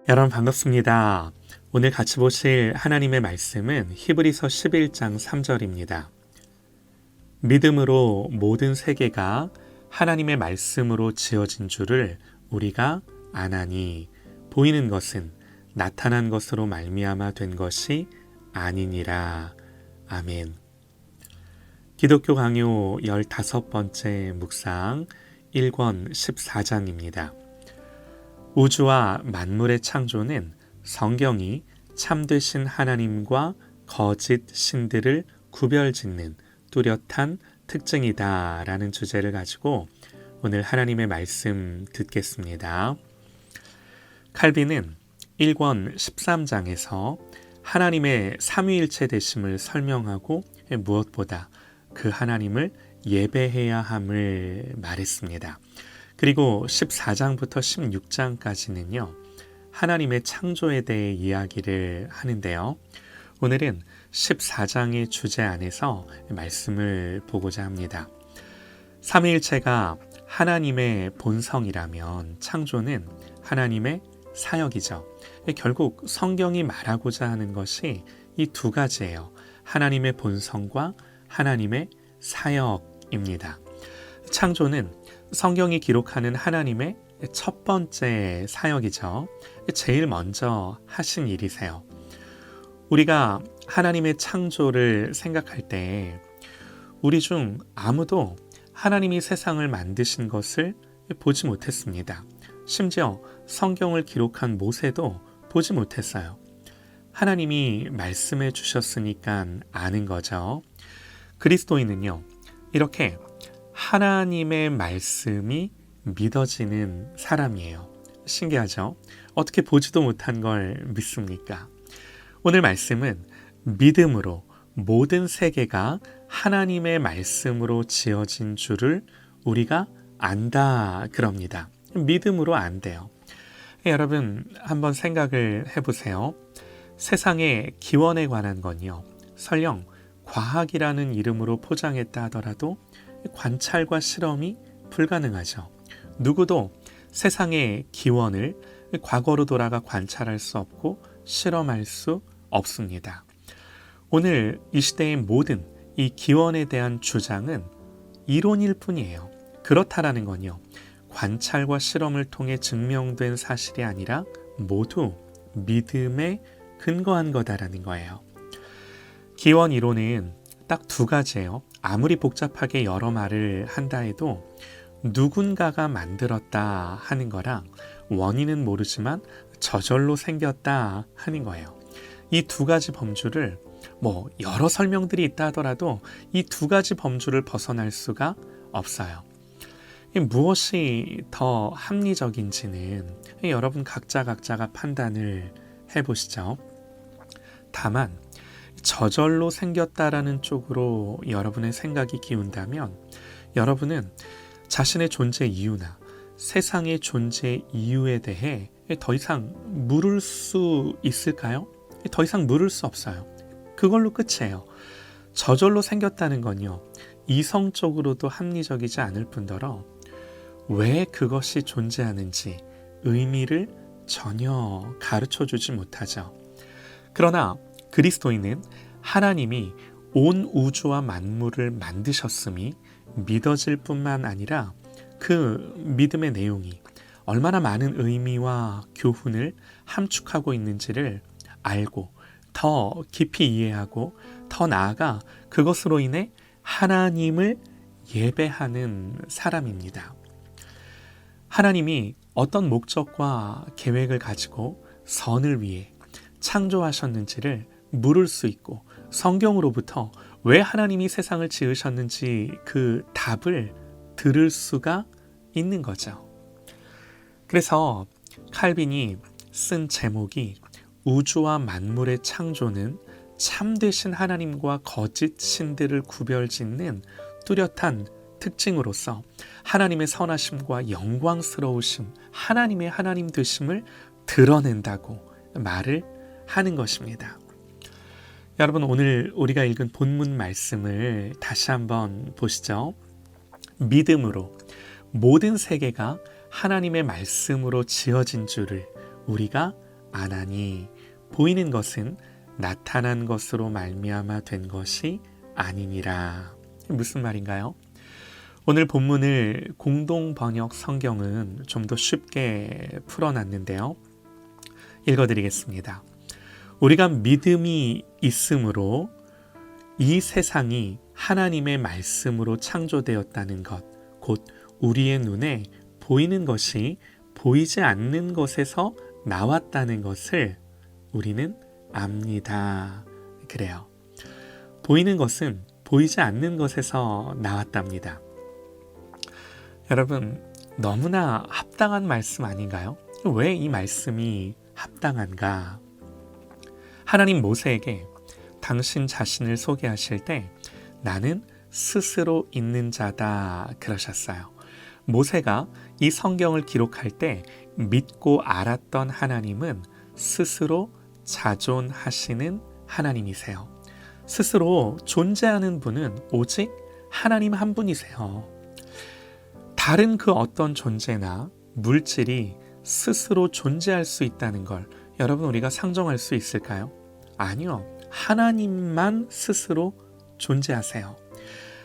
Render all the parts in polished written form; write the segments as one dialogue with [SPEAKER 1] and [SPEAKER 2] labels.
[SPEAKER 1] 여러분 반갑습니다. 오늘 같이 보실 하나님의 말씀은 히브리서 11장 3절입니다. 믿음으로 모든 세계가 하나님의 말씀으로 지어진 줄을 우리가 아나니 보이는 것은 나타난 것으로 말미암아 된 것이 아니니라. 아멘. 기독교 강요 15번째 묵상 1권 14장입니다. 우주와 만물의 창조는 성경이 참되신 하나님과 거짓 신들을 구별짓는 뚜렷한 특징이다 라는 주제를 가지고 오늘 하나님의 말씀 듣겠습니다. 칼빈은 1권 13장에서 하나님의 삼위일체 되심을 설명하고 무엇보다 그 하나님을 예배해야 함을 말했습니다. 그리고 14장부터 16장까지는요. 하나님의 창조에 대해 이야기를 하는데요. 오늘은 14장의 주제 안에서 말씀을 보고자 합니다. 삼위일체가 하나님의 본성이라면 창조는 하나님의 사역이죠. 결국 성경이 말하고자 하는 것이 이 두 가지예요. 하나님의 본성과 하나님의 사역입니다. 창조는 성경이 기록하는 하나님의 첫 번째 사역이죠. 제일 먼저 하신 일이세요. 우리가 하나님의 창조를 생각할 때 우리 중 아무도 하나님이 세상을 만드신 것을 보지 못했습니다. 심지어 성경을 기록한 모세도 보지 못했어요. 하나님이 말씀해 주셨으니까 아는 거죠. 그리스도인은요, 이렇게 하나님의 말씀이 믿어지는 사람이에요. 신기하죠? 어떻게 보지도 못한 걸 믿습니까? 오늘 말씀은 믿음으로 모든 세계가 하나님의 말씀으로 지어진 줄을 우리가 안다 그럽니다. 믿음으로 안대요. 여러분 한번 생각을 해보세요. 세상의 기원에 관한 건요. 설령 과학이라는 이름으로 포장했다 하더라도 관찰과 실험이 불가능하죠. 누구도 세상의 기원을 과거로 돌아가 관찰할 수 없고 실험할 수 없습니다. 오늘 이 시대의 모든 이 기원에 대한 주장은 이론일 뿐이에요. 그렇다라는 건요. 관찰과 실험을 통해 증명된 사실이 아니라 모두 믿음에 근거한 거다라는 거예요. 기원 이론은 딱 두 가지예요. 아무리 복잡하게 여러 말을 한다 해도 누군가가 만들었다 하는 거랑 원인은 모르지만 저절로 생겼다 하는 거예요. 이 두 가지 범주를 여러 설명들이 있다 하더라도 이 두 가지 범주를 벗어날 수가 없어요. 무엇이 더 합리적인지는 여러분 각자가 판단을 해보시죠. 다만 저절로 생겼다라는 쪽으로 여러분의 생각이 기운다면 여러분은 자신의 존재 이유나 세상의 존재 이유에 대해 더 이상 물을 수 있을까요? 더 이상 물을 수 없어요. 그걸로 끝이에요. 저절로 생겼다는 건요. 이성적으로도 합리적이지 않을 뿐더러 왜 그것이 존재하는지 의미를 전혀 가르쳐주지 못하죠. 그러나 그리스도인은 하나님이 온 우주와 만물을 만드셨음이 믿어질 뿐만 아니라 그 믿음의 내용이 얼마나 많은 의미와 교훈을 함축하고 있는지를 알고 더 깊이 이해하고 더 나아가 그것으로 인해 하나님을 예배하는 사람입니다. 하나님이 어떤 목적과 계획을 가지고 선을 위해 창조하셨는지를 물을 수 있고 성경으로부터 왜 하나님이 세상을 지으셨는지 그 답을 들을 수가 있는 거죠. 그래서 칼빈이 쓴 제목이 우주와 만물의 창조는 참되신 하나님과 거짓 신들을 구별짓는 뚜렷한 특징으로서 하나님의 선하심과 영광스러우심, 하나님의 하나님 되심을 드러낸다고 말을 하는 것입니다. 여러분 오늘 우리가 읽은 본문 말씀을 다시 한번 보시죠. 믿음으로 모든 세계가 하나님의 말씀으로 지어진 줄을 우리가 아나니 보이는 것은 나타난 것으로 말미암아 된 것이 아니니라. 무슨 말인가요? 오늘 본문을 공동 번역 성경은 좀 더 쉽게 풀어놨는데요. 읽어드리겠습니다. 우리가 믿음이 있으므로 이 세상이 하나님의 말씀으로 창조되었다는 것, 곧 우리의 눈에 보이는 것이 보이지 않는 것에서 나왔다는 것을 우리는 압니다. 그래요. 보이는 것은 보이지 않는 것에서 나왔답니다. 여러분, 너무나 합당한 말씀 아닌가요? 왜 이 말씀이 합당한가? 하나님 모세에게 당신 자신을 소개하실 때 나는 스스로 있는 자다 그러셨어요. 모세가 이 성경을 기록할 때 믿고 알았던 하나님은 스스로 자존하시는 하나님이세요. 스스로 존재하는 분은 오직 하나님 한 분이세요. 다른 그 어떤 존재나 물질이 스스로 존재할 수 있다는 걸 여러분 우리가 상정할 수 있을까요? 아니요. 하나님만 스스로 존재하세요.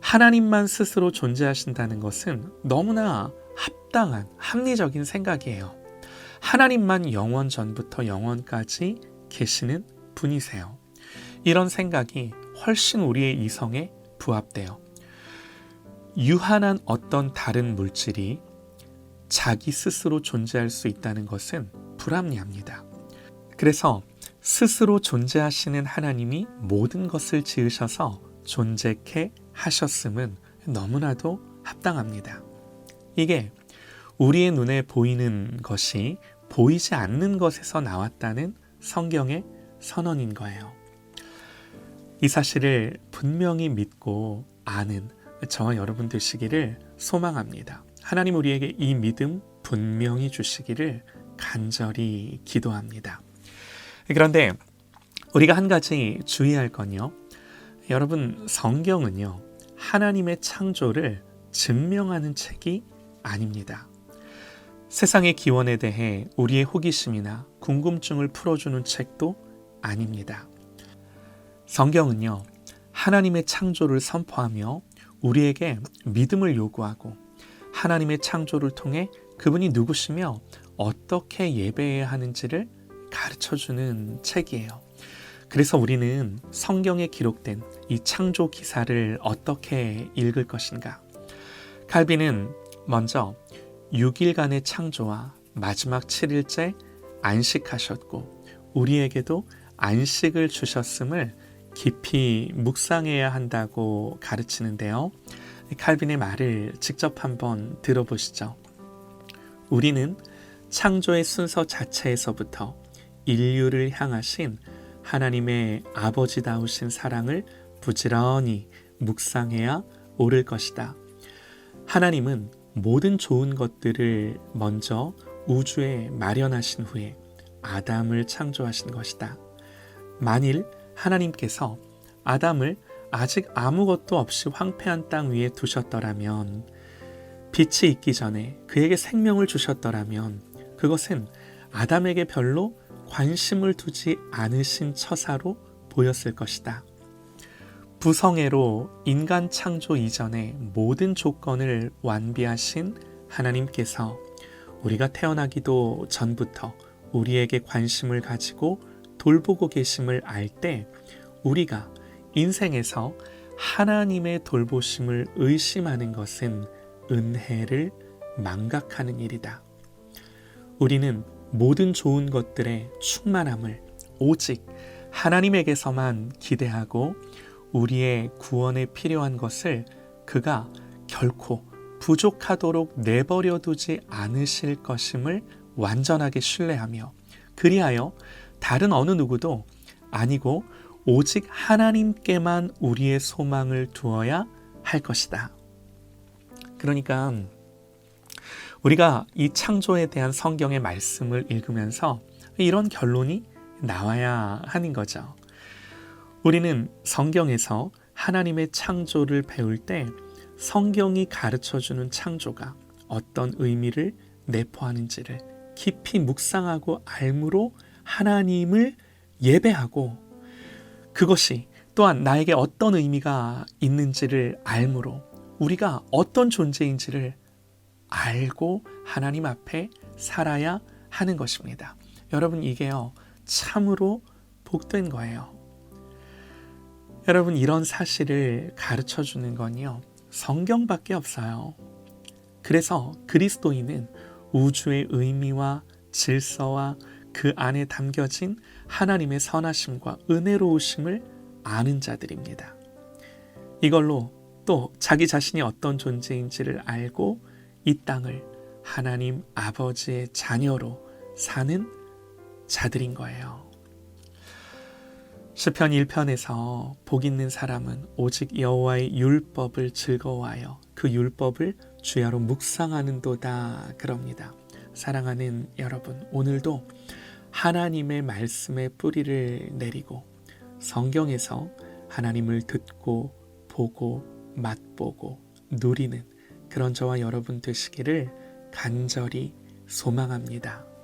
[SPEAKER 1] 하나님만 스스로 존재하신다는 것은 너무나 합당한 합리적인 생각이에요. 하나님만 영원 전부터 영원까지 계시는 분이세요. 이런 생각이 훨씬 우리의 이성에 부합돼요. 유한한 어떤 다른 물질이 자기 스스로 존재할 수 있다는 것은 불합리합니다. 그래서 스스로 존재하시는 하나님이 모든 것을 지으셔서 존재케 하셨음은 너무나도 합당합니다. 이게 우리의 눈에 보이는 것이 보이지 않는 것에서 나왔다는 성경의 선언인 거예요. 이 사실을 분명히 믿고 아는 저와 여러분 되시기를 소망합니다. 하나님 우리에게 이 믿음 분명히 주시기를 간절히 기도합니다. 그런데 우리가 한 가지 주의할 건요. 여러분, 성경은요, 하나님의 창조를 증명하는 책이 아닙니다. 세상의 기원에 대해 우리의 호기심이나 궁금증을 풀어주는 책도 아닙니다. 성경은요, 하나님의 창조를 선포하며 우리에게 믿음을 요구하고 하나님의 창조를 통해 그분이 누구시며 어떻게 예배해야 하는지를 가르쳐주는 책이에요. 그래서 우리는 성경에 기록된 이 창조 기사를 어떻게 읽을 것인가? 칼빈은 먼저 6일간의 창조와 마지막 7일째 안식하셨고 우리에게도 안식을 주셨음을 깊이 묵상해야 한다고 가르치는데요. 칼빈의 말을 직접 한번 들어보시죠. 우리는 창조의 순서 자체에서부터 인류를 향하신 하나님의 아버지다우신 사랑을 부지런히 묵상해야 옳을 것이다. 하나님은 모든 좋은 것들을 먼저 우주에 마련하신 후에 아담을 창조하신 것이다. 만일 하나님께서 아담을 아직 아무것도 없이 황폐한 땅 위에 두셨더라면, 빛이 있기 전에 그에게 생명을 주셨더라면 그것은 아담에게 별로 관심을 두지 않으신 처사로 보였을 것이다. 부성애로 인간 창조 이전에 모든 조건을 완비하신 하나님께서 우리가 태어나기도 전부터 우리에게 관심을 가지고 돌보고 계심을 알 때 우리가 인생에서 하나님의 돌보심을 의심하는 것은 은혜를 망각하는 일이다. 우리는 모든 좋은 것들의 충만함을 오직 하나님에게서만 기대하고 우리의 구원에 필요한 것을 그가 결코 부족하도록 내버려 두지 않으실 것임을 완전하게 신뢰하며 그리하여 다른 어느 누구도 아니고 오직 하나님께만 우리의 소망을 두어야 할 것이다. 그러니까 우리가 이 창조에 대한 성경의 말씀을 읽으면서 이런 결론이 나와야 하는 거죠. 우리는 성경에서 하나님의 창조를 배울 때 성경이 가르쳐주는 창조가 어떤 의미를 내포하는지를 깊이 묵상하고 알므로 하나님을 예배하고 그것이 또한 나에게 어떤 의미가 있는지를 알므로 우리가 어떤 존재인지를 알고 하나님 앞에 살아야 하는 것입니다. 여러분, 이게요 참으로 복된 거예요. 여러분, 이런 사실을 가르쳐 주는 건요 성경밖에 없어요. 그래서 그리스도인은 우주의 의미와 질서와 그 안에 담겨진 하나님의 선하심과 은혜로우심을 아는 자들입니다. 이걸로 또 자기 자신이 어떤 존재인지를 알고 이 땅을 하나님 아버지의 자녀로 사는 자들인 거예요. 시편 1편에서 복 있는 사람은 오직 여호와의 율법을 즐거워하여 그 율법을 주야로 묵상하는도다 그럽니다. 사랑하는 여러분, 오늘도 하나님의 말씀에 뿌리를 내리고 성경에서 하나님을 듣고 보고 맛보고 누리는 그런 저와 여러분 되시기를 간절히 소망합니다.